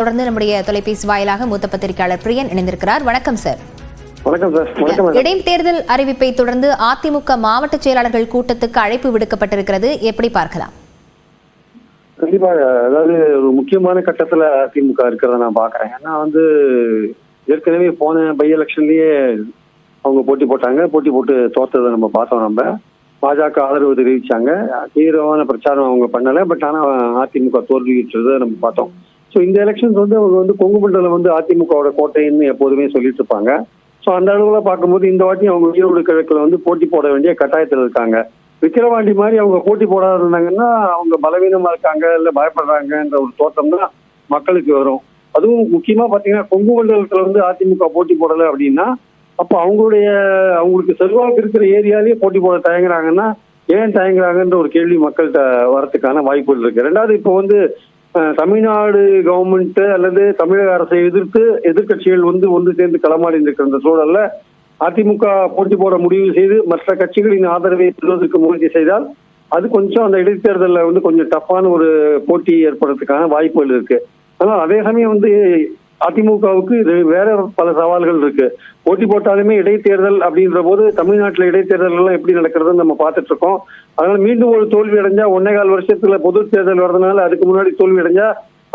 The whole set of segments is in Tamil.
தொடர்ந்து நம்முடைய தொலைபேசி வாயிலாக மூத்த பத்திரிகையாளர் பிரியன் இணைந்திருக்கிறார். வணக்கம் சார். வணக்கம் சார். இடைத்தேர்தல் அறிவிப்பை தொடர்ந்து அதிமுக மாவட்ட செயலாளர்கள் கூட்டத்துக்கு அழைப்பு விடுக்கப்பட்டிருக்கிறது. எப்படி பார்க்கலாம்? கண்டிப்பாக, அதாவது ஒரு முக்கியமான கட்டத்துல அதிமுக இருக்கிறத நான் பாக்குறேன். ஏன்னா ஏற்கனவே போன பை எலெக்ஷன்லயே அவங்க போட்டி போட்டு தோத்ததை நம்ம பார்த்தோம். நம்ம பாஜக ஆதரவு தெரிவிச்சாங்க, தீவிரமான பிரச்சாரம் அவங்க பண்ணல. பட் ஆனா அதிமுக தோல்வியுற்றதை நம்ம பார்த்தோம். ஸோ இந்த எலெக்ஷன்ஸ் அவங்க கொங்கு மண்டலம் அதிமுகவோட கோட்டைன்னு எப்போதுமே சொல்லிட்டு இருப்பாங்க. ஸோ அந்த அளவுல பார்க்கும்போது இந்த வாட்டி அவங்க ஈரோடு கிழக்குல போட்டி போட வேண்டிய கட்டாயத்தில் இருக்காங்க. விக்கிரவாண்டி மாதிரி அவங்க போட்டி போடாத இருந்தாங்கன்னா அவங்க பலவீனமா இருக்காங்க, இல்ல பயப்படுறாங்கன்ற ஒரு தோற்றம் தான் மக்களுக்கு வரும். அதுவும் முக்கியமா பாத்தீங்கன்னா கொங்கு மண்டலத்துல அதிமுக போட்டி போடலை அப்படின்னா அப்ப அவங்களுக்கு செல்வாக்கு இருக்கிற ஏரியாலேயே போட்டி போட தயங்குறாங்கன்னா ஏன் தயங்குறாங்கன்ற ஒரு கேள்வி மக்கள்கிட்ட வரத்துக்கான வாய்ப்புகள் இருக்கு. ரெண்டாவது, இப்போ தமிழ்நாடு கவர்மெண்ட் அல்லது தமிழக அரசை எதிர்த்து எதிர்கட்சிகள் ஒன்று சேர்ந்து களமாடி இருக்கிற அந்த சூழல்ல அதிமுக போட்டி போட முடிவு செய்து மற்ற கட்சிகளின் ஆதரவை பெறுவதற்கு முயற்சி செய்தால் அது கொஞ்சம் அந்த இடைத்தேர்தலில் கொஞ்சம் டஃப்பான ஒரு போட்டி ஏற்படுறதுக்கான வாய்ப்புகள் இருக்கு. ஆனால் அதே சமயம் அதிமுகவுக்கு வேற பல சவால்கள் இருக்கு. போட்டி போட்டாலுமே இடைத்தேர்தல் அப்படின்ற போது தமிழ்நாட்டில் இடைத்தேர்தல் எல்லாம் எப்படி நடக்கிறதுன்னு நம்ம பார்த்துட்டு இருக்கோம். அதனால மீண்டும் ஒரு தோல்வி அடைஞ்சா 1.25 வருஷத்துல பொது தேர்தல் வர்றதுனால அதுக்கு முன்னாடி தோல்வி அடைஞ்சா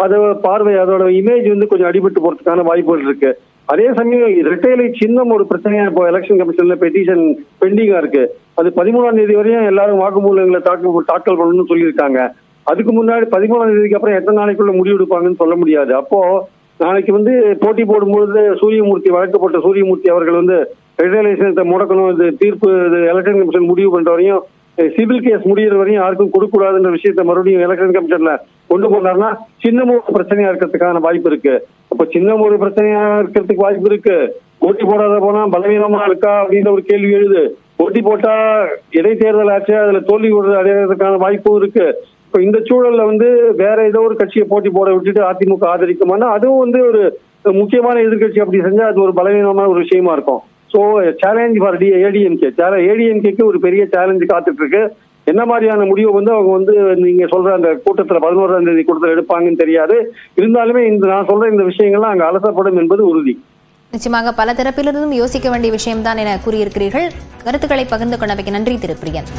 அதோட இமேஜ் கொஞ்சம் அடிபட்டு போறதுக்கான வாய்ப்புகள் இருக்கு. அதே சமயம் இரட்டைலை சின்னம் ஒரு பிரச்சனையா இப்போ எலெக்ஷன் கமிஷன்ல பெட்டிஷன் பெண்டிங்கா இருக்கு. அது 13ஆம் தேதி வரையும் எல்லாரும் வாக்குமூலங்களை தாக்கல் பண்ணணும்னு சொல்லியிருக்காங்க. அதுக்கு முன்னாடி 13ஆம் தேதிக்கு அப்புறம் எத்தனை நாளைக்குள்ள முடிவு எடுப்பாங்கன்னு சொல்ல முடியாது. அப்போ நாளைக்கு போட்டி போடும்பொழுது வழக்கு போட்ட சூரியமூர்த்தி அவர்கள் ரெகுலேஷனை முடக்கணும், தீர்ப்பு எலெக்ஷன் கமிஷன் முடிவு பண்ற வரையும் சிவில் கேஸ் முடிகிற வரையும் யாருக்கும் கொடுக்கூடாதுன்ற விஷயத்த மறுபடியும் எலெக்ஷன் கமிஷன்ல கொண்டு போனார்னா சின்னமும் பிரச்சனையா இருக்கிறதுக்கான வாய்ப்பு இருக்கு. அப்ப சின்னம் ஒரு பிரச்சனையா இருக்கிறதுக்கு வாய்ப்பு இருக்கு. போட்டி போடாத போனா பலவீனமா இருக்கா அப்படின்ற ஒரு கேள்வி எழுது. போட்டி போட்டா இடைத்தேர்தல் ஆச்சு, அதுல தோல்வி அடைகிறதுக்கான வாய்ப்பும் இருக்கு. இப்ப இந்த சூழல்ல வேற ஏதோ ஒரு கட்சியை போட்டி போட விட்டுட்டு அதிமுக ஆதரிக்குமானா அதுவும் ஒரு முக்கியமான எதிர்கட்சி அப்படி செஞ்சா அது ஒரு பலவீனமான ஒரு விஷயமா இருக்கும். ஸோ சேலஞ்ச் ஃபார் ஏடிஎம்கேக்கு ஒரு பெரிய சேலஞ்சு காத்துட்டு இருக்கு. என்ன மாதிரியான முடிவு அவங்க நீங்க சொல்ற அந்த கூட்டத்துல 11ஆம் தேதி கூட்டத்தில் எடுப்பாங்கன்னு தெரியாது. இருந்தாலுமே நான் சொல்ற இந்த விஷயங்கள்லாம் அங்க அலசப்படும் என்பது உறுதி. நிச்சயமாக பல தரப்பிலிருந்தும் யோசிக்க வேண்டிய விஷயம்தான் என கூறியிருக்கிறீர்கள். கருத்துக்களை பகிர்ந்து கொண்டமைக்கு நன்றி திரு பிரியன்.